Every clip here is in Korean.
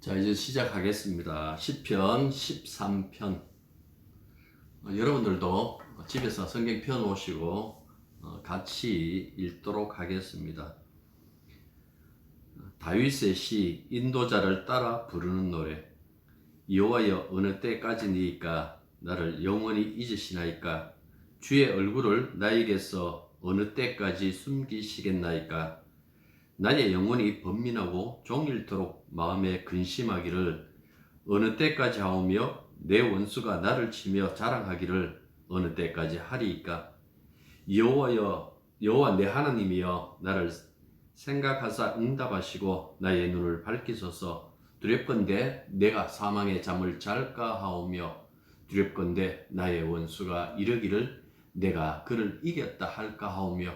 자, 이제 시작하겠습니다. 시편 13편. 여러분들도 집에서 성경 펴놓으시고 같이 읽도록 하겠습니다. 다윗의 시, 인도자를 따라 부르는 노래. 여호와여, 어느 때까지니이까 나를 영원히 잊으시나이까? 주의 얼굴을 나에게서 어느 때까지 숨기시겠나이까? 나의 영혼이 번민하고 종일토록 마음에 근심하기를 어느 때까지 하오며 내 원수가 나를 치며 자랑하기를 어느 때까지 하리이까? 여호와여, 여호와 내 하나님이여, 나를 생각하사 응답하시고 나의 눈을 밝히소서. 두렵건대 내가 사망의 잠을 잘까 하오며 두렵건대 나의 원수가 이르기를 내가 그를 이겼다 할까 하오며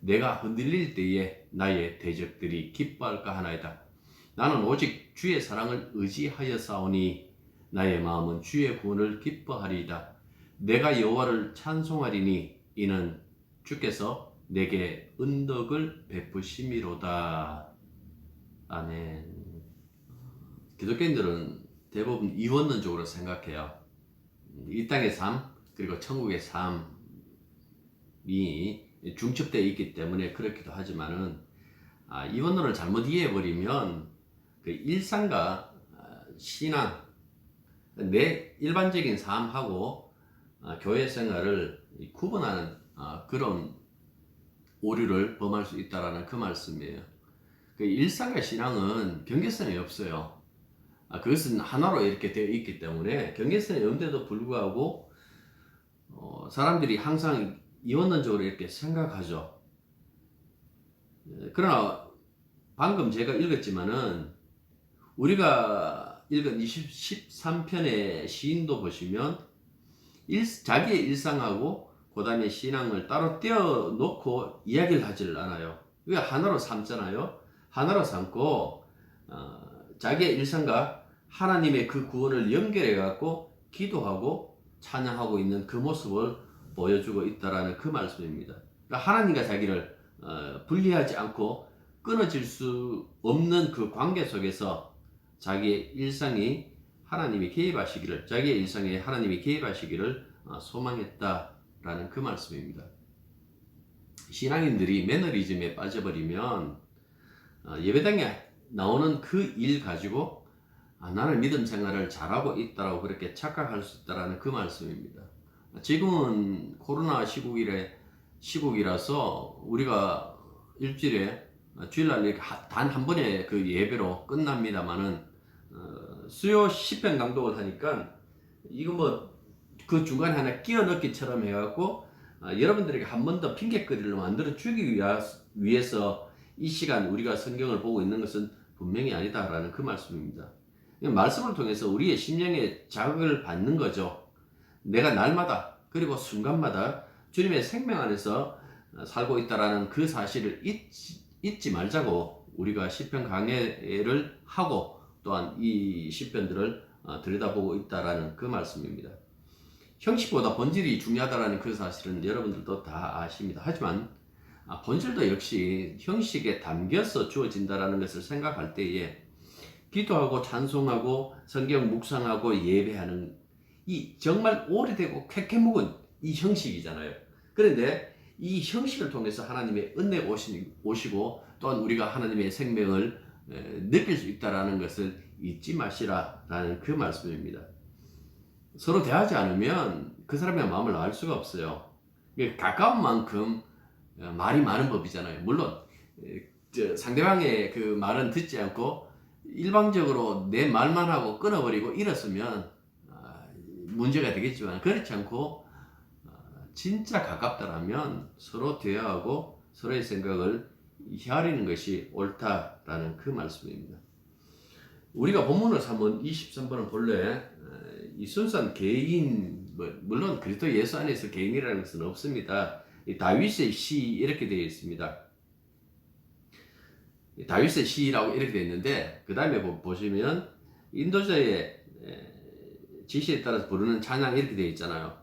내가 흔들릴 때에 나의 대적들이 기뻐할까 하나이다. 나는 오직 주의 사랑을 의지하여 싸우니 나의 마음은 주의 구원을 기뻐하리이다. 내가 여호와를 찬송하리니 이는 주께서 내게 은덕을 베푸심이로다. 아멘. 기독교인들은 대부분 이원론적으로 생각해요. 이 땅의 삶 그리고 천국의 삶이 중첩되어 있기 때문에 그렇기도 하지만은 이원론을 잘못 이해해버리면 그 일상과 신앙, 내 일반적인 삶하고 교회 생활을 구분하는 그런 오류를 범할 수 있다라는 그 말씀이에요. 그 일상과 신앙은 경계선이 없어요. 그것은 하나로 이렇게 되어 있기 때문에 경계선이 없는데도 불구하고 사람들이 항상 이원론적으로 이렇게 생각하죠. 그러나 방금 제가 읽었지만은 우리가 읽은 13편의 시인도 보시면 자기의 일상하고 그 다음에 신앙을 따로 떼어놓고 이야기를 하지를 않아요. 이게 하나로 삼잖아요. 하나로 삼고 자기의 일상과 하나님의 그 구원을 연결해 갖고 기도하고 찬양하고 있는 그 모습을 보여주고 있다라는 그 말씀입니다. 그러니까 하나님과 자기를 분리하지 않고 끊어질 수 없는 그 관계 속에서 자기의 일상이 하나님이 개입하시기를, 자기의 일상에 하나님이 개입하시기를 소망했다라는 그 말씀입니다. 신앙인들이 매너리즘에 빠져버리면 예배당에 나오는 그 일 가지고 나는 믿음 생활을 잘하고 있다라고 그렇게 착각할 수 있다라는 그 말씀입니다. 지금은 코로나 시국이라서 우리가 일주일에 주일날 이렇게 단 한 번의 그 예배로 끝납니다만은 수요 10편 강독을 하니까 이거 뭐 그 중간에 하나 끼워 넣기처럼 해갖고 여러분들에게 한 번 더 핑계거리를 만들어 주기 위해서 이 시간 우리가 성경을 보고 있는 것은 분명히 아니다라는 그 말씀입니다. 말씀을 통해서 우리의 심령에 자극을 받는 거죠. 내가 날마다 그리고 순간마다 주님의 생명 안에서 살고 있다라는 그 사실을 잊지 말자고 우리가 시편 강해를 하고 또한 이 시편들을 들여다보고 있다라는 그 말씀입니다. 형식보다 본질이 중요하다라는 그 사실은 여러분들도 다 아십니다. 하지만 본질도 역시 형식에 담겨서 주어진다라는 것을 생각할 때에 기도하고 찬송하고 성경 묵상하고 예배하는 이 정말 오래되고 쾌쾌 묵은 이 형식이잖아요. 그런데 이 형식을 통해서 하나님의 은혜가 오시고 또한 우리가 하나님의 생명을 느낄 수 있다는 것을 잊지 마시라라는 그 말씀입니다. 서로 대하지 않으면 그 사람의 마음을 알 수가 없어요. 가까운 만큼 말이 많은 법이잖아요. 물론 상대방의 그 말은 듣지 않고 일방적으로 내 말만 하고 끊어버리고 이랬으면 문제가 되겠지만 그렇지 않고 진짜 가깝다라면 서로 대화하고 서로의 생각을 헤아리는 것이 옳다라는 그 말씀입니다. 우리가 본문을 삼은 23번은 본래 이 순수한 개인, 물론 그리스도 예수 안에서 개인이라는 것은 없습니다. 다윗의 시 이렇게 되어 있습니다. 다윗의 시라고 이렇게 되어 있는데 그 다음에 보시면 인도자의 지시에 따라서 부르는 찬양 이렇게 되어 있잖아요.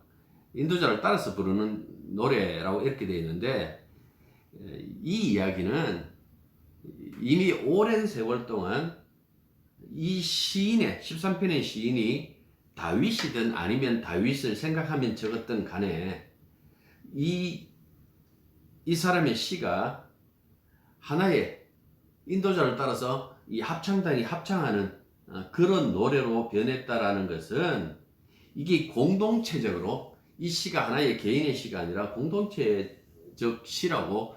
인도자를 따라서 부르는 노래라고 이렇게 되어 있는데 이 이야기는 이미 오랜 세월 동안 이 시인의 13편의 시인이 다윗이든 아니면 다윗을 생각하면 적었던 간에 이 사람의 시가 하나의 인도자를 따라서 이 합창단이 합창하는 그런 노래로 변했다라는 것은 이게 공동체적으로 이 시가 하나의 개인의 시가 아니라 공동체적 시로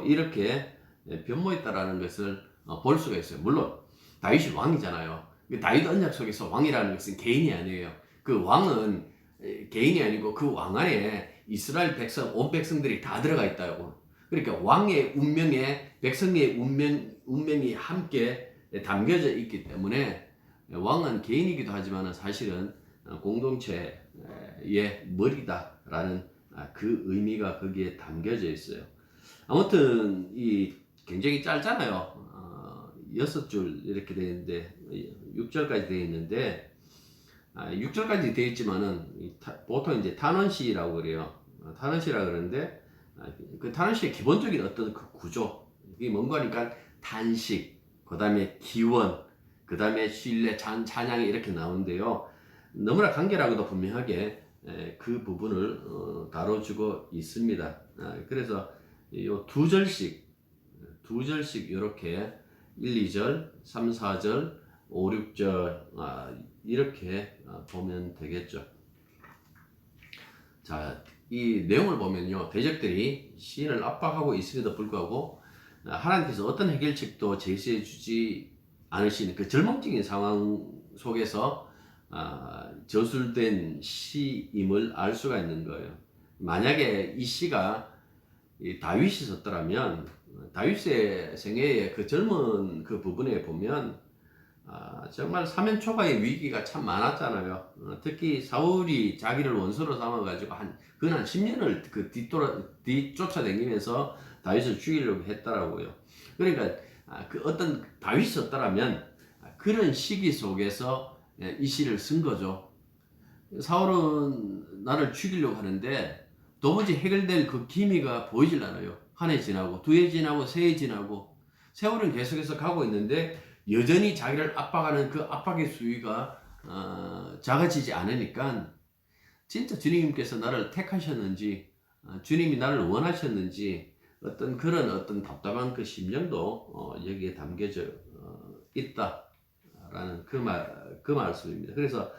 이렇게 변모했다라는 것을 볼 수가 있어요. 물론 다윗이 왕이잖아요. 다윗 언약 속에서 왕이라는 것은 개인이 아니에요. 그 왕은 개인이 아니고 그 왕 안에 이스라엘 백성, 온 백성들이 다 들어가 있다고. 그러니까 왕의 운명에 백성의 운명이 함께 담겨져 있기 때문에 왕은 개인이기도 하지만 사실은 공동체의 머리다라는 그 의미가 거기에 담겨져 있어요. 아무튼 이 굉장히 짧잖아요. 6줄 이렇게 되어 있는데 6절까지 되어 있는데 6절까지 되어 있지만은 보통 이제 탄원시라고 그래요. 탄원시라 그러는데 그 탄원시의 기본적인 어떤 그 구조 이게 뭔가 하니까 탄식, 그 다음에 기원, 그 다음에 신뢰, 찬양이 이렇게 나오는데요. 너무나 간결하고도 분명하게 그 부분을 다뤄주고 있습니다. 그래서 요 두 절씩 이렇게 1, 2절, 3, 4절, 5, 6절 이렇게 보면 되겠죠. 자, 이 내용을 보면요. 대적들이 시인을 압박하고 있음에도 불구하고 하나님께서 어떤 해결책도 제시해 주지 않으시는 그 절망적인 상황 속에서 저술된 시임을 알 수가 있는 거예요. 만약에 이 시가 다윗이 썼더라면 다윗의 생애의 그 젊은 그 부분에 보면 정말 사면초가의 위기가 참 많았잖아요. 특히 사울이 자기를 원수로 삼아가지고 한 10년을 그 뒤쫓아다니면서 다윗을 죽이려고 했더라고요. 그러니까 그 어떤 다윗이 썼더라면 그런 시기 속에서 이 시를 쓴 거죠. 사울은 나를 죽이려고 하는데 도무지 해결될 그 기미가 보이질 않아요. 한 해 지나고 두 해 지나고 세 해 지나고 세월은 계속해서 가고 있는데 여전히 자기를 압박하는 그 압박의 수위가 작아지지 않으니까 진짜 주님께서 나를 택하셨는지 주님이 나를 원하셨는지 어떤 그런 어떤 답답한 그 심정도 여기에 담겨져 있다라는 그 말씀입니다. 그래서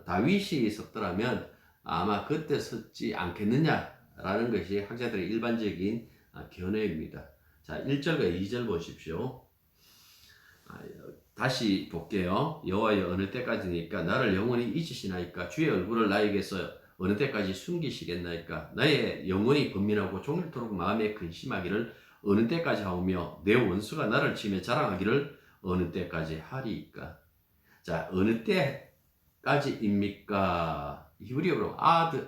다윗이 썼더라면 아마 그때 썼지 않겠느냐라는 것이 학자들의 일반적인 견해입니다. 자, 1절과 2절 보십시오. 다시 볼게요. 여호와여 어느 때까지니까 나를 영원히 잊으시나이까 주의 얼굴을 나에게서 어느 때까지 숨기시겠나이까 나의 영혼이 번민하고 종일토록 마음에 근심하기를 어느 때까지 하오며 내 원수가 나를 치며 자랑하기를 어느 때까지 하리이까. 자, 어느 때까지입니까? 히브리어로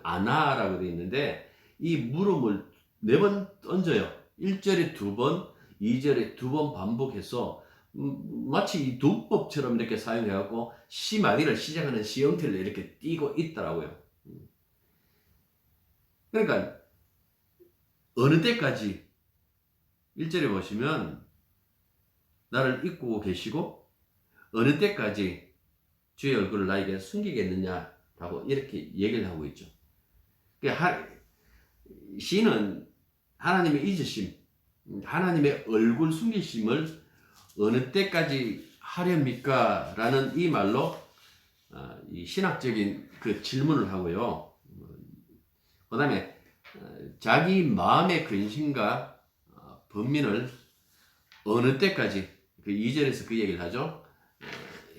아나라고 되어 있는데 이 물음을 4번 던져요. 1절에 2번, 2절에 2번 반복해서 마치 이 두법처럼 이렇게 사용해갖고 시마디를 시작하는 시형태를 이렇게 띄고 있더라고요. 그러니까 어느 때까지 1절에 보시면 나를 잊고 계시고 어느 때까지 주의 얼굴을 나에게 숨기겠느냐라고 이렇게 얘기를 하고 있죠. 시인은 하나님의 잊으심, 하나님의 얼굴 숨기심을 어느 때까지 하렵니까? 라는 이 말로 이 신학적인 그 질문을 하고요. 그 다음에 자기 마음의 근심과 번민을 어느 때까지 그 2절에서 그 얘기를 하죠.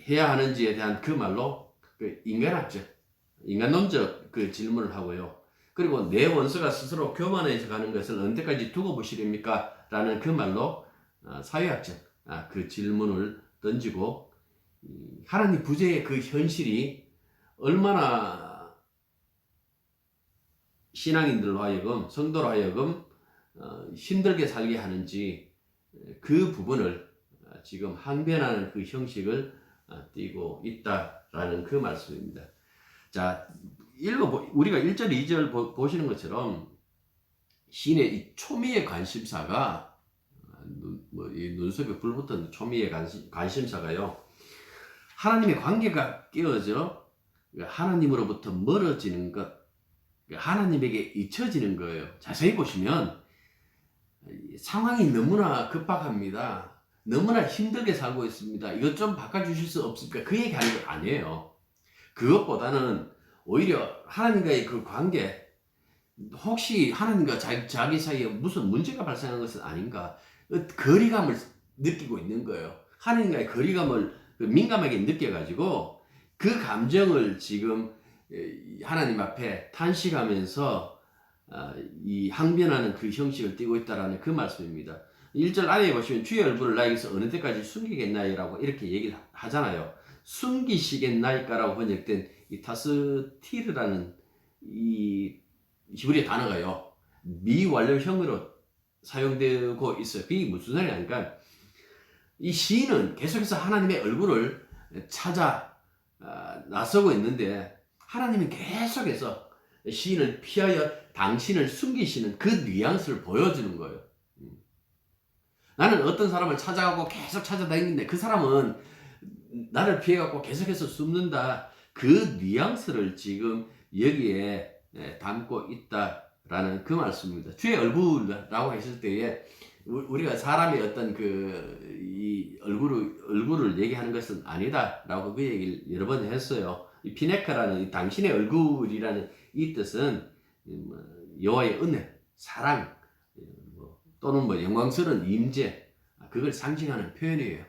해야 하는지에 대한 그 말로 그 인간학적, 인간론적 그 질문을 하고요. 그리고 내 원수가 스스로 교만해져 가는 것을 어느 때까지 두고 보시렵니까? 라는 그 말로 사회학적 그 질문을 던지고 하나님 부재의 그 현실이 얼마나 신앙인들로 하여금 성도로 하여금 힘들게 살게 하는지 그 부분을 지금 항변하는 그 형식을 띄고 있다라는 그 말씀입니다. 자, 우리가 1절, 2절 보시는 것처럼 시인의 이 초미의 관심사가 이 눈썹에 불붙은 초미의 관심사가요. 하나님의 관계가 깨어져 하나님으로부터 멀어지는 것, 하나님에게 잊혀지는 거예요. 자세히 보시면 상황이 너무나 급박합니다. 너무나 힘들게 살고 있습니다. 이것 좀 바꿔주실 수 없습니까? 그 얘기하는 거 아니에요. 그것보다는 오히려 하나님과의 그 관계, 혹시 하나님과 자기 사이에 무슨 문제가 발생한 것은 아닌가, 거리감을 느끼고 있는 거예요. 하나님과의 거리감을 민감하게 느껴가지고 그 감정을 지금 하나님 앞에 탄식하면서 이 항변하는 그 형식을 띠고 있다라는 그 말씀입니다. 1절 아래에 보시면 주의 얼굴을 나에게서 어느 때까지 숨기겠나이라고 이렇게 얘기를 하잖아요. 숨기시겠나이까라고 번역된 이 타스티르라는 이 히브리 단어가요, 미완료형으로 사용되고 있어요. 그게 무슨 말이냐니까 이 시인은 계속해서 하나님의 얼굴을 찾아 나서고 있는데 하나님은 계속해서 시인을 피하여 당신을 숨기시는 그 뉘앙스를 보여주는 거예요. 나는 어떤 사람을 찾아가고 계속 찾아다니는데 그 사람은 나를 피해갖고 계속해서 숨는다. 그 뉘앙스를 지금 여기에 담고 있다라는 그 말씀입니다. 주의 얼굴이라고 했을 때에 우리가 사람의 어떤 이 얼굴을 얘기하는 것은 아니다라고 그 얘기를 여러 번 했어요. 이 피네카라는 이 당신의 얼굴이라는 이 뜻은 여호와의 은혜, 사랑, 또는 영광스러운 임재, 그걸 상징하는 표현이에요.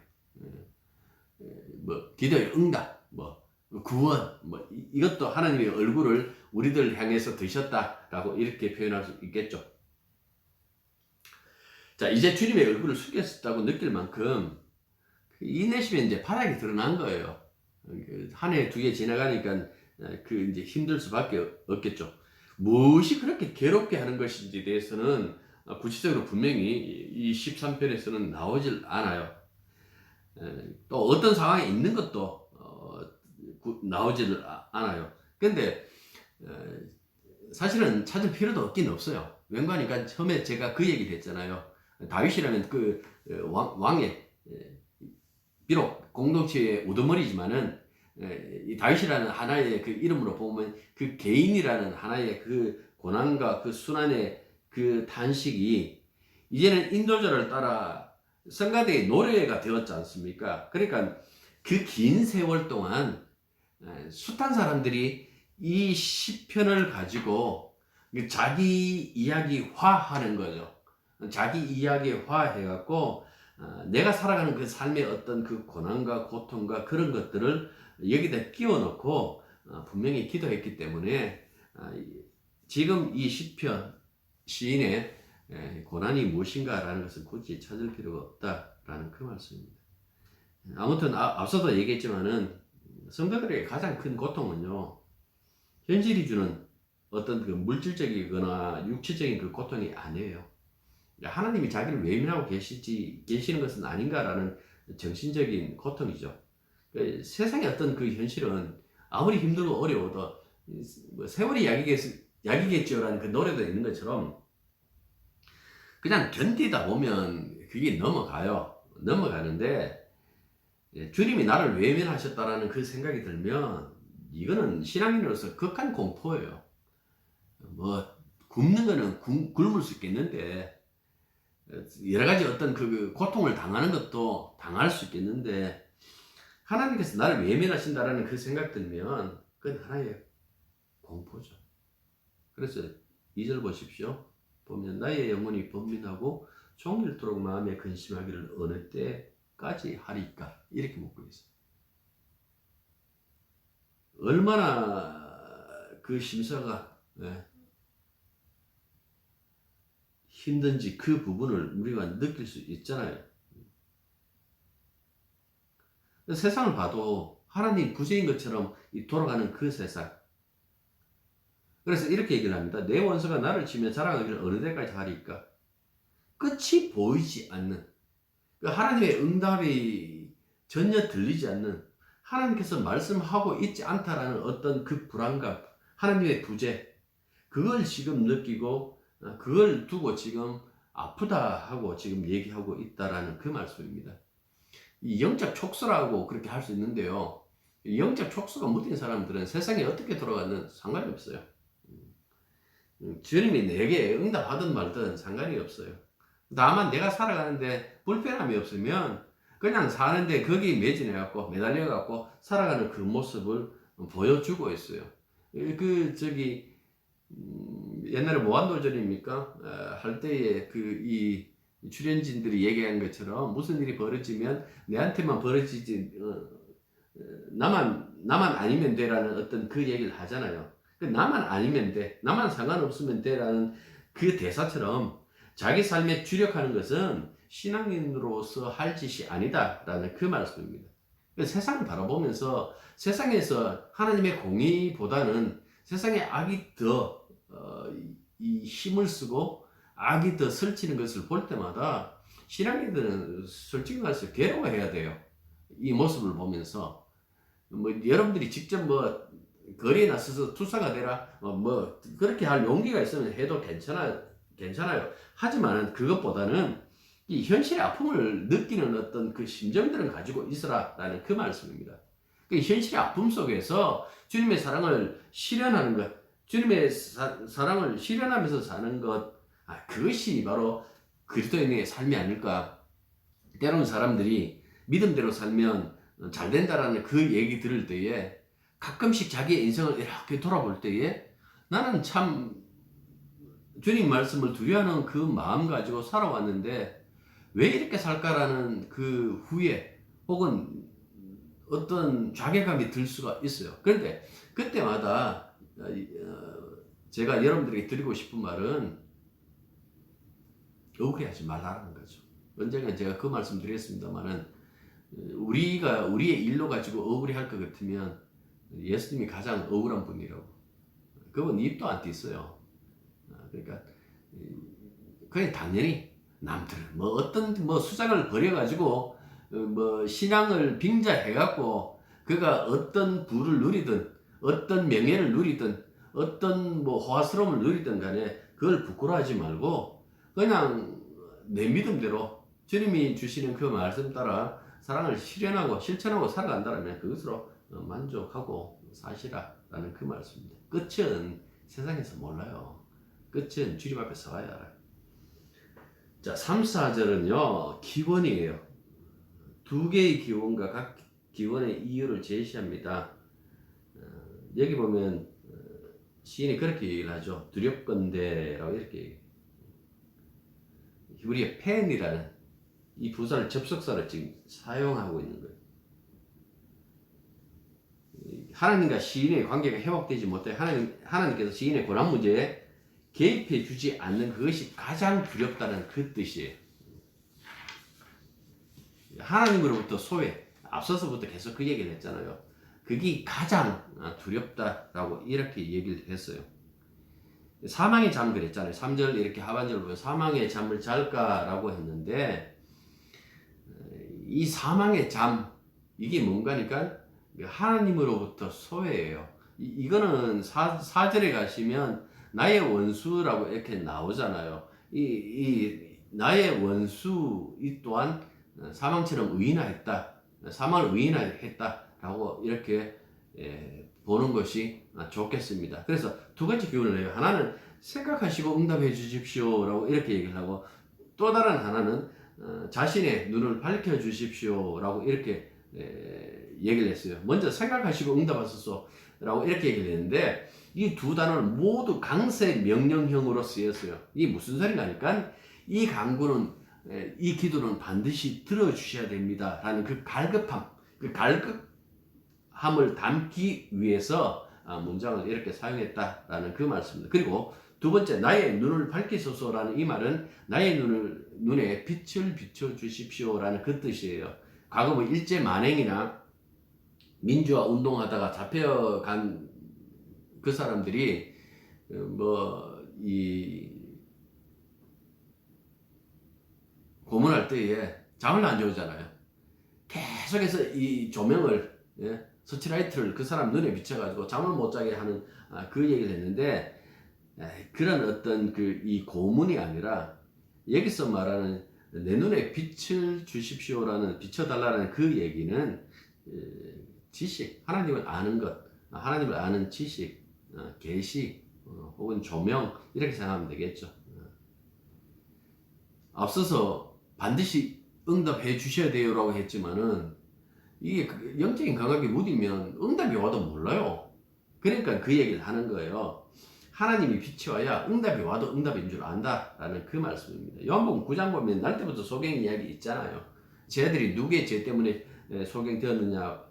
기도의 응답, 구원, 이것도 하나님의 얼굴을 우리들 향해서 드셨다라고 이렇게 표현할 수 있겠죠. 자, 이제 주님의 얼굴을 숙였다고 느낄 만큼 인내심이 이제 바닥이 드러난 거예요. 한 해, 두 해 지나가니까 이제 힘들 수밖에 없겠죠. 무엇이 그렇게 괴롭게 하는 것인지에 대해서는 구체적으로 분명히 이 13편에서는 나오질 않아요. 또 어떤 상황에 있는 것도 나오질 않아요. 근데 사실은 찾을 필요도 없긴 없어요. 왠가니까 처음에 제가 그 얘기를 했잖아요. 다윗이라는 그 왕의, 비록 공동체의 우두머리지만은 이 다윗이라는 하나의 그 이름으로 보면 그 개인이라는 하나의 그 고난과 그 순환의 그 탄식이 이제는 인도자를 따라 성가대의 노래가 되었지 않습니까? 그러니까 그 긴 세월 동안 숱한 사람들이 이 시편을 가지고 자기 이야기화하는 거죠. 자기 이야기화해갖고 내가 살아가는 그 삶의 어떤 그 고난과 고통과 그런 것들을 여기다 끼워넣고 분명히 기도했기 때문에 지금 이 시편 시인의 고난이 무엇인가라는 것을 굳이 찾을 필요가 없다라는 그 말씀입니다. 아무튼 앞서도 얘기했지만은 성도들에게 가장 큰 고통은요, 현실이 주는 어떤 그 물질적이거나 육체적인 그 고통이 아니에요. 하나님이 자기를 외면하고 계시는 것은 아닌가라는 정신적인 고통이죠. 세상의 어떤 그 현실은 아무리 힘들고 어려워도 세월이 약이겠죠라는 그 노래도 있는 것처럼 그냥 견디다 보면 그게 넘어가는데 주님이 나를 외면하셨다라는 그 생각이 들면 이거는 신앙인으로서 극한 공포예요. 굶는 거는 굶을 수 있겠는데, 여러 가지 어떤 그 고통을 당하는 것도 당할 수 있겠는데, 하나님께서 나를 외면하신다라는 그 생각 들면 그건 하나의 공포죠. 그래서 2절 보십시오. 보면 나의 영혼이 번민하고 종일토록 마음에 근심하기를 어느 때까지 하리까, 이렇게 묻고 있어요. 얼마나 그 심사가 힘든지 그 부분을 우리가 느낄 수 있잖아요. 세상을 봐도 하나님 구세인 것처럼 돌아가는 그 세상. 그래서 이렇게 얘기를 합니다. 내 원수가 나를 치며 자랑하기를 어느 때까지 하리까? 끝이 보이지 않는, 하나님의 응답이 전혀 들리지 않는, 하나님께서 말씀하고 있지 않다라는 어떤 그 불안감, 하나님의 부재, 그걸 지금 느끼고 그걸 두고 지금 아프다 하고 지금 얘기하고 있다라는 그 말씀입니다. 이 영적 촉소라고 그렇게 할 수 있는데요. 영적 촉수가 묻힌 사람들은 세상이 어떻게 돌아가든 상관이 없어요. 주님이 내게 응답하든 말든 상관이 없어요. 다만 내가 살아가는데 불편함이 없으면 그냥 사는데 거기 매진해갖고 매달려갖고 살아가는 그 모습을 보여주고 있어요. 옛날에 무한도전입니까? 할 때에 이 출연진들이 얘기한 것처럼 무슨 일이 벌어지면 내한테만 벌어지지 나만 아니면 돼라는 어떤 그 얘기를 하잖아요. 나만 아니면 돼, 나만 상관없으면 돼라는 그 대사처럼 자기 삶에 주력하는 것은 신앙인으로서 할 짓이 아니다라는 그 말씀입니다. 세상을 바라보면서 세상에서 하나님의 공의보다는 세상에 악이 더 이 힘을 쓰고 악이 더 설치는 것을 볼 때마다 신앙인들은 솔직히 말해서 괴로워해야 돼요. 이 모습을 보면서 여러분들이 직접 거리에 나서서 투사가 되라 그렇게 할 용기가 있으면 해도 괜찮아요. 하지만 그것보다는 이 현실의 아픔을 느끼는 어떤 그 심정들은 가지고 있으라라는 그 말씀입니다. 그 현실의 아픔 속에서 주님의 사랑을 실현하는 것, 주님의 사랑을 실현하면서 사는 것, 그것이 바로 그리스도인의 삶이 아닐까. 때로는 사람들이 믿음대로 살면 잘 된다라는 그 얘기 들을 때에 가끔씩 자기의 인생을 이렇게 돌아볼 때에 나는 참 주님 말씀을 두려워하는 그 마음 가지고 살아왔는데 왜 이렇게 살까라는 그 후회 혹은 어떤 자괴감이 들 수가 있어요. 그런데 그때마다 제가 여러분들에게 드리고 싶은 말은 억울해하지 말라는 거죠. 언젠가 제가 그 말씀 드렸습니다만은 우리가 우리의 일로 가지고 억울해할 것 같으면 예수님이 가장 억울한 분이라고. 그분 입도 안 띄어요. 그러니까 그냥 당연히 남들은 어떤 수작을 벌여가지고 신앙을 빙자해갖고 그가 어떤 부를 누리든 어떤 명예를 누리든 어떤 호화스러움을 누리든 간에 그걸 부끄러워하지 말고 그냥 내 믿음대로 주님이 주시는 그 말씀 따라 사랑을 실현하고 실천하고 살아간다면 그것으로 만족하고 사시라라는 그 말씀입니다. 끝은 세상에서 몰라요. 끝은 주님 앞에 서야 알아요. 자, 3, 4절은요 기원이에요. 두 개의 기원과 각 기원의 이유를 제시합니다. 여기 보면 시인이 그렇게 얘기를 하죠. 두렵건대라고 이렇게 얘기해요. 히브리어 펜이라는 이 부사를 접속사로 지금 사용하고 있는 거예요. 하나님과 시인의 관계가 회복되지 못해 하나님께서 시인의 고난 문제에 개입해 주지 않는 그것이 가장 두렵다는 그 뜻이에요. 하나님으로부터 소외, 앞서서부터 계속 그 얘기를 했잖아요. 그게 가장 두렵다라고 이렇게 얘기를 했어요. 사망의 잠 그랬잖아요. 3절 이렇게 하반절 보면 사망의 잠을 잘까라고 했는데 이 사망의 잠 이게 뭔가니까 하나님으로부터 소외예요. 이거는 4절에 가시면 나의 원수라고 이렇게 나오잖아요. 이 나의 원수 이 또한 사망처럼 의인하였다. 사망을 의인하였다라고 이렇게 보는 것이 좋겠습니다. 그래서 두 가지 기운을 해요. 하나는 생각하시고 응답해 주십시오라고 이렇게 얘기를 하고 또 다른 하나는 자신의 눈을 밝혀 주십시오라고 이렇게 얘기를 했어요. 먼저 생각하시고 응답하소서라고 이렇게 얘기를 했는데 이 두 단어는 모두 강세 명령형으로 쓰였어요. 이게 무슨 소리냐니까 이 간구는 이 기도는 반드시 들어주셔야 됩니다 라는 그 갈급함을 담기 위해서 문장을 이렇게 사용했다라는 그 말씀입니다. 그리고 두 번째 나의 눈을 밝히소서라는 이 말은 나의 눈에 빛을 비춰 주십시오라는 그 뜻이에요. 과거 일제 만행이나 민주화 운동하다가 잡혀간 그 사람들이 이 고문할 때에 잠을 안 재우잖아요. 계속해서 이 조명을 서치라이트를 그 사람 눈에 비춰가지고 잠을 못 자게 하는 그 얘기를 했는데 그런 어떤 이 고문이 아니라 여기서 말하는 내 눈에 빛을 주십시오라는 비춰달라는 그 얘기는 지식, 하나님을 아는 것, 하나님을 아는 지식, 계시, 혹은 조명 이렇게 생각하면 되겠죠. 앞서서 반드시 응답해 주셔야 돼요라고 했지만은 이게 영적인 감각이 무디면 응답이 와도 몰라요. 그러니까 그 얘기를 하는 거예요. 하나님이 빛이 와야 응답이 와도 응답인 줄 안다라는 그 말씀입니다. 요한복음 9장 보면 날 때부터 소경 이야기 있잖아요. 쟤들이 누구의 죄 때문에 소경되었느냐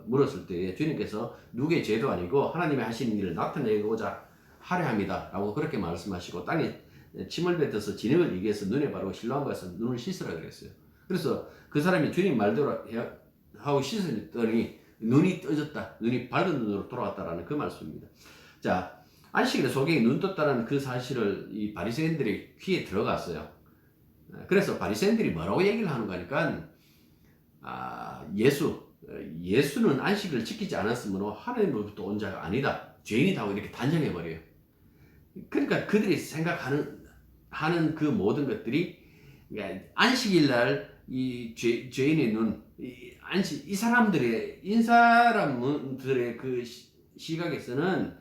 물었을 때 주님께서 누구의 죄도 아니고 하나님이 하시는 일을 나타내고자 하려 합니다 라고 그렇게 말씀하시고 땅에 침을 뱉어서 진흙을 이겨서 눈에 바르고 실로암 가서 눈을 씻으라 그랬어요. 그래서 그 사람이 주님 말대로 하고 씻었더니 눈이 떠졌다. 눈이 밝은 눈으로 돌아왔다라는 그 말씀입니다. 자, 안식일에 소경이 눈 떴다는 그 사실을 이 바리새인들의 귀에 들어갔어요. 그래서 바리새인들이 뭐라고 얘기를 하는 거니까 예수는 안식일을 지키지 않았으므로 하나님으로부터 온 자가 아니다. 죄인이다고 이렇게 단정해 버려요. 그러니까 그들이 생각하는 그 모든 것들이 안식일 날 이 죄인의 눈, 이 사람들의 그 시각에서는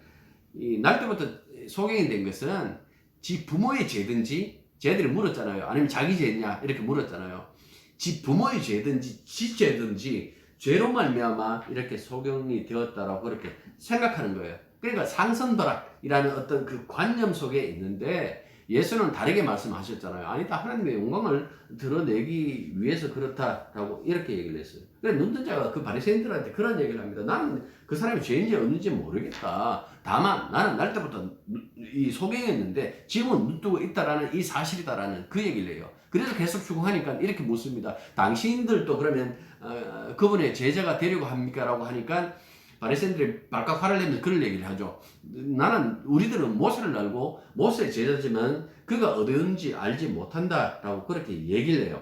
날 때부터 소경이 된 것은 지 부모의 죄든지 쟤들이 물었잖아요. 아니면 자기 죄냐 이렇게 물었잖아요. 지 부모의 죄든지 지 죄든지 죄로 말미암아 이렇게 소경이 되었다라고 그렇게 생각하는 거예요. 그러니까 상선도락이라는 어떤 그 관념 속에 있는데 예수는 다르게 말씀하셨잖아요. 아니다, 하나님의 영광을 드러내기 위해서 그렇다라고 이렇게 얘기를 했어요. 그래서 눈뜬 자가 그 바리새인들한테 그런 얘기를 합니다. 나는 그 사람이 죄인지 없는지 모르겠다. 다만 나는 날 때부터 이 소경이었는데 지금은 눈 뜨고 있다라는 이 사실이다라는 그 얘기를 해요. 그래서 계속 추궁하니까 이렇게 묻습니다. 당신들도 그러면 그분의 제자가 되려고 합니까? 라고 하니까 바리새인들이 발칵 화를 내면서 그런 얘기를 하죠. 우리들은 모세를 알고 모세의 제자지만 그가 어디든지 알지 못한다라고 그렇게 얘기를 해요.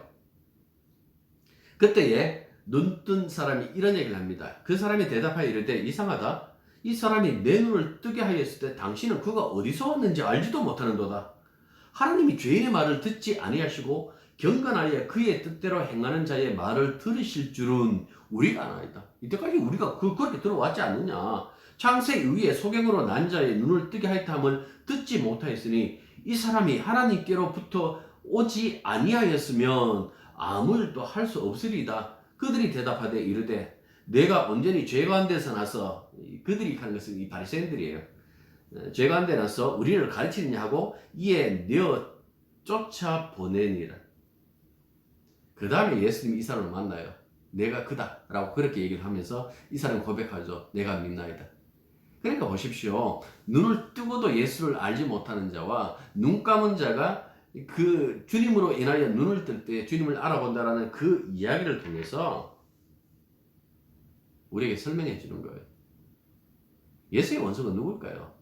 그때에 눈뜬 사람이 이런 얘기를 합니다. 그 사람이 대답하여 이르되 이상하다. 이 사람이 내 눈을 뜨게 하였을 때 당신은 그가 어디서 왔는지 알지도 못하는도다. 하나님이 죄인의 말을 듣지 아니하시고 경건하여 그의 뜻대로 행하는 자의 말을 들으실 줄은 우리가 아나이다. 이때까지 우리가 그렇게 들어왔지 않느냐. 창세 이후에 소경으로 난 자의 눈을 뜨게 하였다함을 듣지 못하였으니 이 사람이 하나님께로부터 오지 아니하였으면 아무 일도 할 수 없으리다. 그들이 대답하되 이르되 내가 온전히 죄 가운데서 나서, 그들이 하는 것은 이 바리새인들이에요. 죄 가운데 나서 우리를 가르치느냐 하고 이에 내어 쫓아 보내니라. 그 다음에 예수님이 이 사람을 만나요. 내가 그다 라고 그렇게 얘기를 하면서 이 사람이 고백하죠. 내가 믿나이다. 그러니까 보십시오. 눈을 뜨고도 예수를 알지 못하는 자와 눈 감은 자가 그 주님으로 인하여 눈을 뜰 때 주님을 알아본다라는 그 이야기를 통해서 우리에게 설명해 주는 거예요. 예수의 원수가 누굴까요?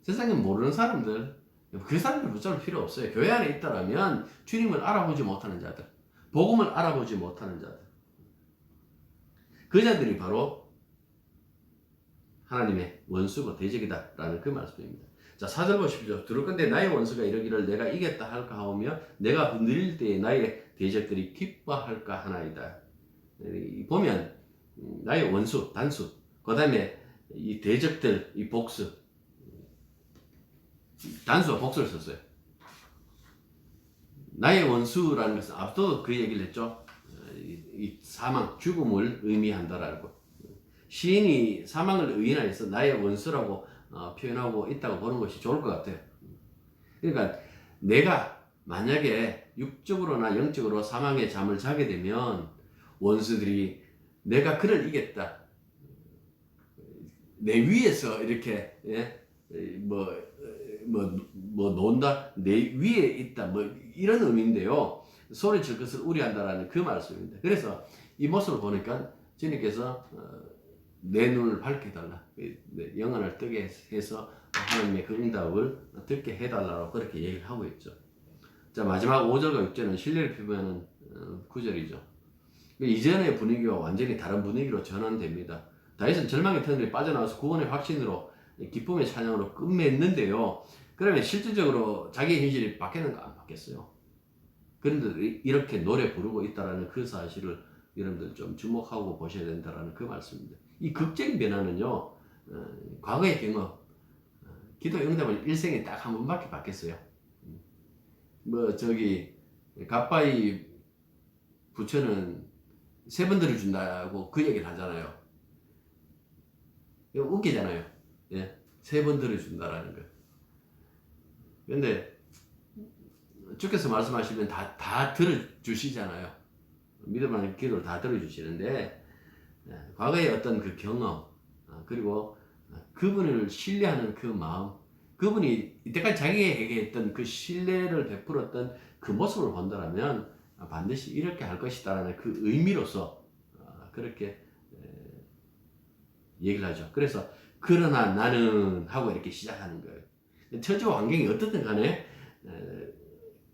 세상에 모르는 사람들, 그 사람들 붙잡을 필요 없어요. 교회 안에 있다라면 주님을 알아보지 못하는 자들, 복음을 알아보지 못하는 자들, 그 자들이 바로 하나님의 원수고 대적이다라는 그 말씀입니다. 자, 4절 보십시오. 들을건대 나의 원수가 이러기를 내가 이겼다 할까 하오며 내가 늘릴 때에 나의 대적들이 기뻐할까 하나이다. 보면 나의 원수, 단수, 그 다음에 이 대적들, 이 복수, 단수와 복수를 썼어요. 나의 원수라는 것은 앞서도 그 얘기를 했죠. 이 사망, 죽음을 의미한다라고. 시인이 사망을 의인하여서 나의 원수라고 표현하고 있다고 보는 것이 좋을 것 같아요. 그러니까 내가 만약에 육적으로나 영적으로 사망의 잠을 자게 되면 원수들이 내가 그를 이겼다, 내 위에서 이렇게 논다, 내 위에 있다, 뭐 이런 의미인데요. 소리칠 것을 우려한다라는 그 말씀입니다. 그래서 이 모습을 보니까 주님께서 내 눈을 밝게 해달라, 영안을 뜨게 해서 하나님의 그 응답을 듣게 해달라고 그렇게 얘기를 하고 있죠. 자, 마지막 5절과 6절은 신뢰를 표현하는 구절이죠. 이전의 분위기와 완전히 다른 분위기로 전환됩니다. 다윗은 절망의 터널에 빠져나와서 구원의 확신으로 기쁨의 찬양으로 끝맺는데요. 그러면 실질적으로 자기의 현실이 바뀌는 거 안 바뀌었어요. 그런데 이렇게 노래 부르고 있다는 그 사실을 여러분들 좀 주목하고 보셔야 된다라는 그 말씀입니다. 이 극적인 변화는요, 과거의 경험, 기도 응답을 일생에 딱 한 번밖에 받겠어요. 뭐 저기 가빠이 부처는 3번 들어준다고 그 얘기를 하잖아요. 이거 웃기잖아요. 예, 3번 들어준다라는 거. 근데 주께서 말씀하시면 다 들어주시잖아요. 믿음하는 기도를 다 들어주시는데, 과거의 어떤 그 경험, 그리고 그분을 신뢰하는 그 마음, 그분이 이때까지 자기에게 했던 그 신뢰를 베풀었던 그 모습을 본다면 반드시 이렇게 할 것이다라는 그 의미로서 그렇게 얘기를 하죠. 그래서 그러나 나는 하고 이렇게 시작하는 거예요. 처지와 환경이 어떻든 간에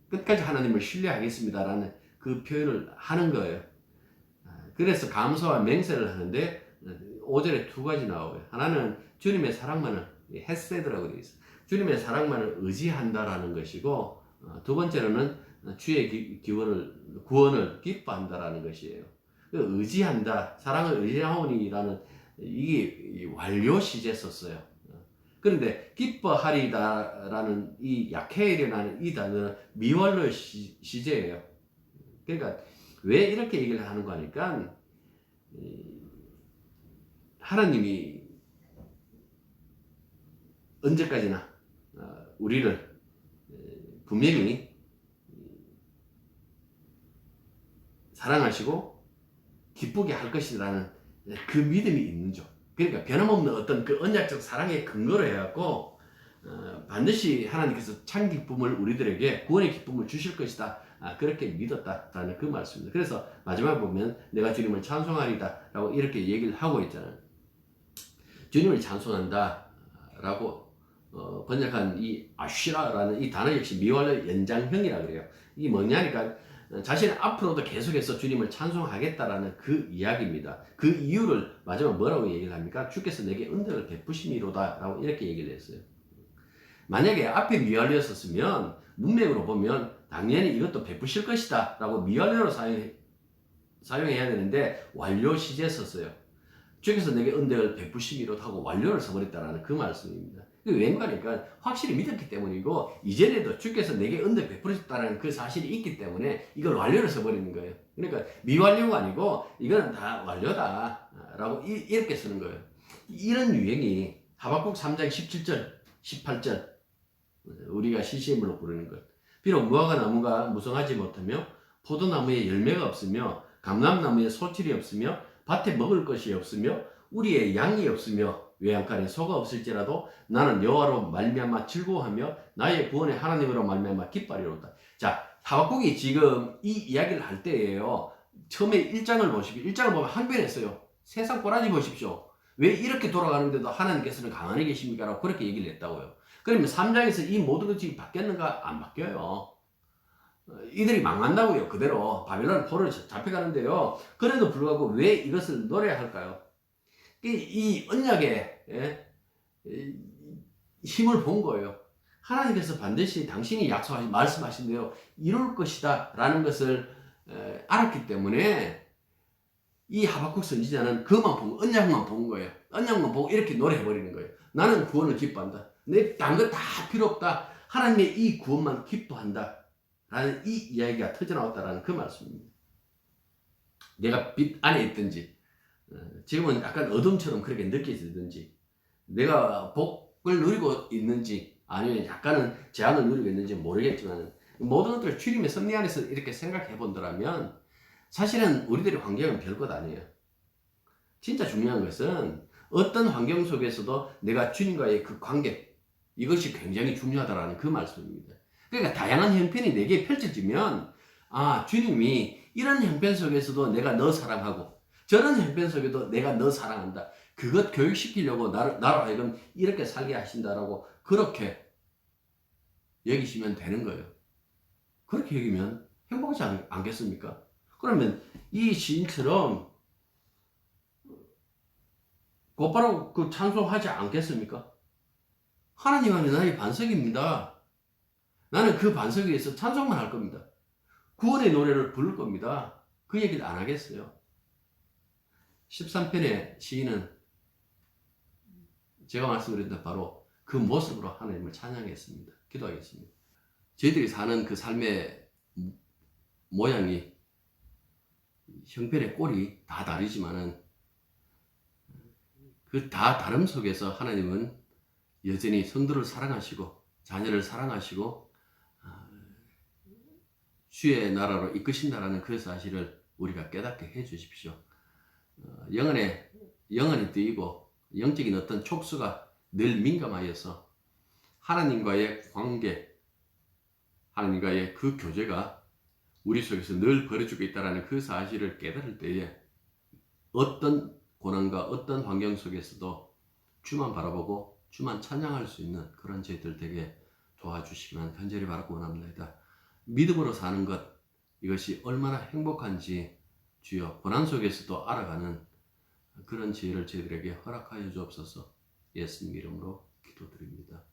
끝까지 하나님을 신뢰하겠습니다라는 그 표현을 하는 거예요. 그래서 감사와 맹세를 하는데 5절에 2가지 나와요. 하나는 주님의 사랑만을 헤세드라고 되어 있어요. 주님의 사랑만을 의지한다라는 것이고, 두 번째로는 주의 구원을 기뻐한다라는 것이에요. 의지한다, 사랑을 의지하오니라는 이게 완료 시제 썼어요. 그런데 기뻐하리다라는 이 약해이라는 이 단어는 미완료 시제예요. 그러니까 왜 이렇게 얘기를 하는 거 하니까 하나님이 언제까지나 우리를 분명히 사랑하시고 기쁘게 할 것이라는 그 믿음이 있는죠. 그러니까 변함없는 어떤 그 언약적 사랑의 근거로 해갖고 반드시 하나님께서 참 기쁨을 우리들에게 구원의 기쁨을 주실 것이다. 그렇게 믿었다라는 그 말씀입니다. 그래서 마지막에 보면 내가 주님을 찬송하리다 라고 이렇게 얘기를 하고 있잖아요. 주님을 찬송한다 라고 번역한 이 아쉬라라는 이 단어 역시 미완료 연장형이라 그래요. 이게 뭐냐니까 자신은 앞으로도 계속해서 주님을 찬송하겠다라는 그 이야기입니다. 그 이유를 마지막 뭐라고 얘기를 합니까? 주께서 내게 은혜를 베푸심이로다 라고 이렇게 얘기를 했어요. 만약에 앞에 미완료였었으면 문맥으로 보면 당연히 이것도 베푸실 것이다 라고 미완료로 사용해야 되는데 완료 시제에 썼어요. 주께서 내게 은혜를 베푸심이로다 하고 완료를 써버렸다라는 그 말씀입니다. 그게 왠가니까 확실히 믿었기 때문이고 이전에도 주께서 내게 은혜 베푸셨다는 그 사실이 있기 때문에 이걸 완료를 써버리는 거예요. 그러니까 미완료가 아니고 이거는 다 완료다 라고 이렇게 쓰는 거예요. 이런 유행이 하박국 3장 17절 18절 우리가 시시임으로 부르는 것. 비록 무화과 나무가 무성하지 못하며 포도나무에 열매가 없으며 감람나무에 소출이 없으며 밭에 먹을 것이 없으며 우리의 양이 없으며 외양간에 소가 없을지라도 나는 여호와로 말미암아 즐거워하며 나의 구원의 하나님으로 말미암아 기뻐하리로다. 자, 하박국이 지금 이 이야기를 할 때예요. 처음에 1장을 보십시오. 1장을 보면 항변했어요. 세상 꼬라지 보십시오. 왜 이렇게 돌아가는데도 하나님께서는 가만히 계십니까? 라고 그렇게 얘기를 했다고요. 그러면 3장에서 이 모든 것이 바뀌었는가? 안 바뀌어요. 이들이 망한다고요. 그대로 바빌론 포로로 잡혀가는데요. 그래도 불구하고 왜 이것을 노래할까요? 이 언약에 힘을 본 거예요. 하나님께서 반드시 당신이 말씀하신 대로 이룰 것이다 라는 것을 알았기 때문에 이 하박국 선지자는 그만 본 언약만 본 거예요. 언약만 보고 이렇게 노래해버리는 거예요. 나는 구원을 기뻐한다. 내 딴 거 다 필요 없다. 하나님의 이 구원만 기뻐한다. 라는 이 이야기가 터져나왔다라는 그 말씀입니다. 내가 빛 안에 있든지 지금은 약간 어둠처럼 그렇게 느껴지든지 내가 복을 누리고 있는지 아니면 약간은 재앙을 누리고 있는지 모르겠지만 모든 것들을 주님의 섭리 안에서 이렇게 생각해 본다면 사실은 우리들의 환경은 별것 아니에요. 진짜 중요한 것은 어떤 환경 속에서도 내가 주님과의 그 관계 이것이 굉장히 중요하다라는 그 말씀입니다. 그러니까 다양한 형편이 내게 펼쳐지면 주님이 이런 형편 속에서도 내가 너 사랑하고 저런 형편 속에도 내가 너 사랑한다. 그것 교육시키려고 나로 하여금 이렇게 살게 하신다라고 그렇게 여기시면 되는 거예요. 그렇게 여기면 행복하지 않겠습니까? 그러면 이 시인처럼 곧바로 그 찬송하지 않겠습니까? 하나님 안에 나의 반석입니다. 나는 그 반석 위에서 찬송만 할 겁니다. 구원의 노래를 부를 겁니다. 그 얘기를 안 하겠어요. 13편의 시인은 제가 말씀드렸던 바로 그 모습으로 하나님을 찬양했습니다. 기도하겠습니다. 저희들이 사는 그 삶의 모양이 형편의 꼴이 다 다르지만은 그 다 다름 속에서 하나님은 여전히 성도를 사랑하시고 자녀를 사랑하시고 주의 나라로 이끄신다라는 그 사실을 우리가 깨닫게 해 주십시오. 영안이 뜨이고 영적인 어떤 촉수가 늘 민감하여서 하나님과의 관계, 하나님과의 그 교제가 우리 속에서 늘 벌어지고 있다는 그 사실을 깨달을 때에 어떤 고난과 어떤 환경 속에서도 주만 바라보고 주만 찬양할 수 있는 그런 저희들 되게 도와주시기만 간절히 바라고 원합니다. 믿음으로 사는 것, 이것이 얼마나 행복한지 주여 고난 속에서도 알아가는 그런 지혜를 저희들에게 허락하여 주옵소서. 예수님 이름으로 기도드립니다.